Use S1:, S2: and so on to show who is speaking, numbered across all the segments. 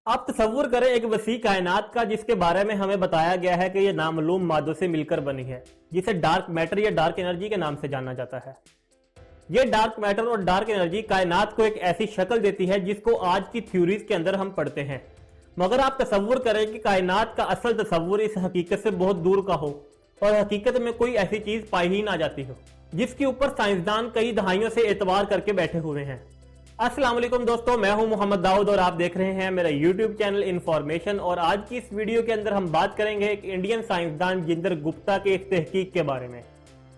S1: आप तसव्वुर करें एक वसी कायनात का जिसके बारे में हमें बताया गया है कि यह नामालूम मादों से मिलकर बनी है, जिसे डार्क मैटर या डार्क एनर्जी के नाम से जाना जाता है। यह डार्क मैटर और डार्क एनर्जी कायनात को एक ऐसी शक्ल देती है जिसको आज की थ्योरीज के अंदर हम पढ़ते हैं। मगर आप तसव्वुर करें कि कायनात का असल तसव्वुर इस हकीकत से बहुत दूर का हो और हकीकत में कोई ऐसी चीज पाई ही ना जाती हो जिसके ऊपर साइंसदान कई दहाइयों से एतबार करके बैठे हुए हैं। अस्सलाम वालेकुम दोस्तों, मैं हूं मोहम्मद दाऊद और आप देख रहे हैं मेरा यूट्यूब चैनल इन्फॉर्मेशन। और आज की इस वीडियो के अंदर हम बात करेंगे एक इंडियन साइंसदान जिंदर गुप्ता के इस तहकीक के बारे में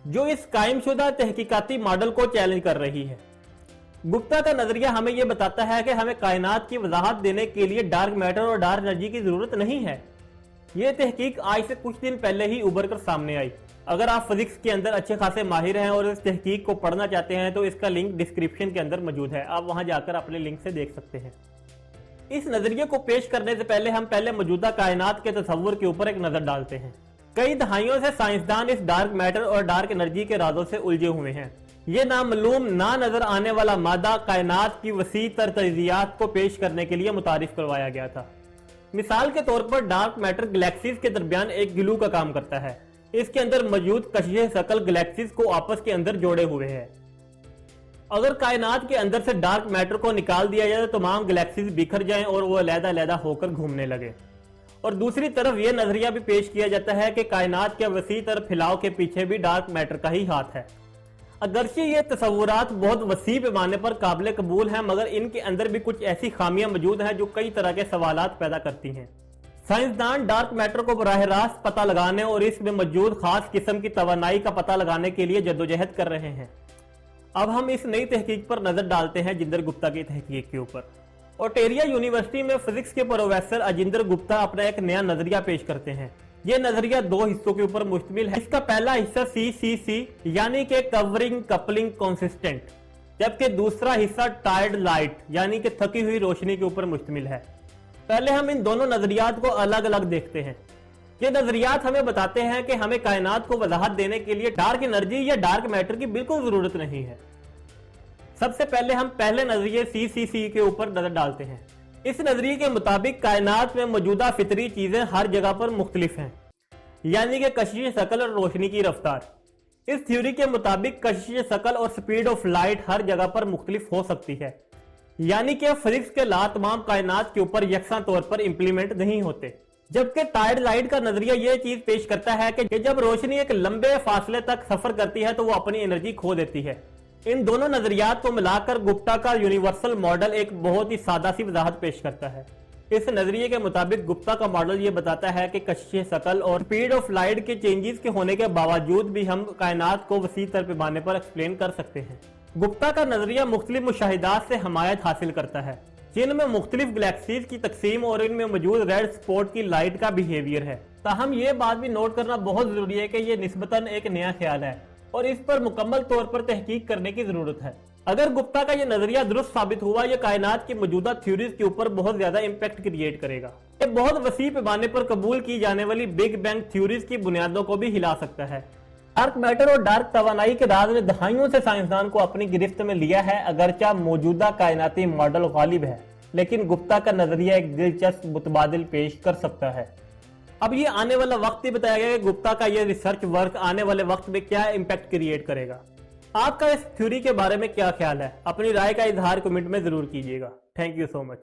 S1: जो इस कायमशुदा तहकीकाती मॉडल को चैलेंज कर रही है। गुप्ता का नजरिया हमें यह बताता है कि हमें कायनात की वजाहत देने के लिए डार्क मैटर और डार्क एनर्जी की जरूरत नहीं है। यह तहकीक आज से कुछ दिन पहले ही उभर कर सामने आई। अगर आप फिजिक्स के अंदर अच्छे खासे माहिर हैं और इस तहकीक को पढ़ना चाहते हैं तो इसका लिंक डिस्क्रिप्शन के अंदर मौजूद है, आप वहां जाकर अपने लिंक से देख सकते हैं। इस नजरिए को पेश करने से पहले हम मौजूदा कायनात के तस्वुर के ऊपर एक नजर डालते हैं। कई दहाइयों से साइंसदान इस डार्क मैटर और डार्क एनर्जी के राजों से उलझे हुए हैं। ये नामालूम ना नजर आने वाला मादा कायनात की वसी तर तजजियात को पेश करने के लिए मुतारिफ करवाया गया था। मिसाल के तौर पर डार्क मैटर गैलेक्सीज के दरमियान एक ग्लू का काम करता है। इसके अंदर मौजूद कशिश शकल गैलेक्सीज को आपस के अंदर जोड़े हुए है। अगर कायनात के अंदर से डार्क मैटर को निकाल दिया जाए तो तमाम गैलेक्सीज बिखर जाएं और वो अलग-अलग होकर घूमने लगे। और दूसरी तरफ यह नजरिया भी पेश किया जाता है कि कायनात के वसी तर फैलाव के पीछे भी डार्क मैटर का ही हाथ है। अगरचे ये तस्वुरात बहुत वसी पैमाने पर काबिल कबूल हैं, मगर इनके अंदर भी कुछ ऐसी खामियां मौजूद हैं जो कई तरह के सवालात पैदा करती हैं। साइंसदान डार्क मैटर को बराह रास्त पता लगाने और इसमें मौजूद खास किस्म की तवानाई का पता लगाने के लिए जद्दोजहद कर रहे हैं। अब हम इस नई तहकीक पर नजर डालते हैं जिंदर गुप्ता की तहकीक के ऊपर। ओटेरिया यूनिवर्सिटी में फिजिक्स के प्रोफेसर अजिंदर गुप्ता अपना एक नया नजरिया पेश करते हैं। यह नजरिया दो हिस्सों के ऊपर मुश्तमिल है। इसका पहला हिस्सा CCC यानी कि कवरिंग कपलिंग कंसिस्टेंट, जबकि दूसरा हिस्सा टायर्ड लाइट यानी कि थकी हुई रोशनी के ऊपर मुश्तमिल है। पहले हम इन दोनों नजरियात को अलग अलग देखते हैं। ये नजरियात हमें बताते हैं कि हमें कायनात को वजाहत देने के लिए डार्क एनर्जी या डार्क मैटर की बिल्कुल जरूरत नहीं है। सबसे पहले हम पहले नजरिए CCC के ऊपर नजर डालते हैं। इस नजरिए के मुताबिक कायनात में मौजूदा फितरी चीजें हर जगह पर मुख्तलिफ हैं, यानी कि कशिश शकल और रोशनी की रफ्तार। इस थ्योरी के मुताबिक कशिश शकल और स्पीड ऑफ लाइट हर जगह पर मुख्तलिफ हो सकती है, यानी कि फिजिक्स के ला तमाम कायनात के ऊपर यकसा तौर पर इंप्लीमेंट नहीं होते। जबकि टायर्ड लाइट का नजरिया यह चीज पेश करता है कि जब रोशनी एक लंबे फासले तक सफर करती है तो वो अपनी एनर्जी खो देती है। इन दोनों नजरियात को मिलाकर गुप्ता का यूनिवर्सल मॉडल एक बहुत ही सादा सी वजाहत पेश करता है। इस नजरिए के मुताबिक गुप्ता का मॉडल ये बताता है कि कशिश शकल और स्पीड ऑफ लाइट के चेंजेस के होने के बावजूद भी हम कायनात को वसी तर पैमाने पर एक्सप्लेन कर सकते हैं। गुप्ता का नजरिया मुख्तलिफ मुशाहिदात से हमायत हासिल करता है, जिनमें मुख्तलिफ गैलेक्सीज की तकसीम और इनमें मौजूद रेड स्पॉट की लाइट का बिहेवियर है। ताहम ये बात भी नोट करना बहुत जरूरी है कि यह निस्बतन एक नया ख्याल है और इस पर मुकम्मल तौर पर तहकीक करने की जरूरत है। अगर गुप्ता का यह नजरिया दुरुस्त साबित हुआ, यह कायनात की मौजूदा थ्योरीज के ऊपर बहुत ज्यादा इम्पैक्ट क्रिएट करेगा। ये बहुत वसी पैमाने पर कबूल की जाने वाली बिग बैंग थ्योरीज की बुनियादों को भी हिला सकता है। डार्क मैटर और डार्क तवानाई के राज ने दहाइयों से साइंसदान को अपनी गिरफ्त में लिया है। अगरचा मौजूदा कायनाती मॉडल गालिब है, लेकिन गुप्ता का नजरिया एक दिलचस्प मुतबादिल पेश कर सकता है। अब ये आने वाला वक्त ही बताया गया कि गुप्ता का ये रिसर्च वर्क आने वाले वक्त में क्या इम्पैक्ट क्रिएट करेगा। आपका इस थ्योरी के बारे में क्या ख्याल है? अपनी राय का इजहार कमेंट में जरूर कीजिएगा। Thank you so much.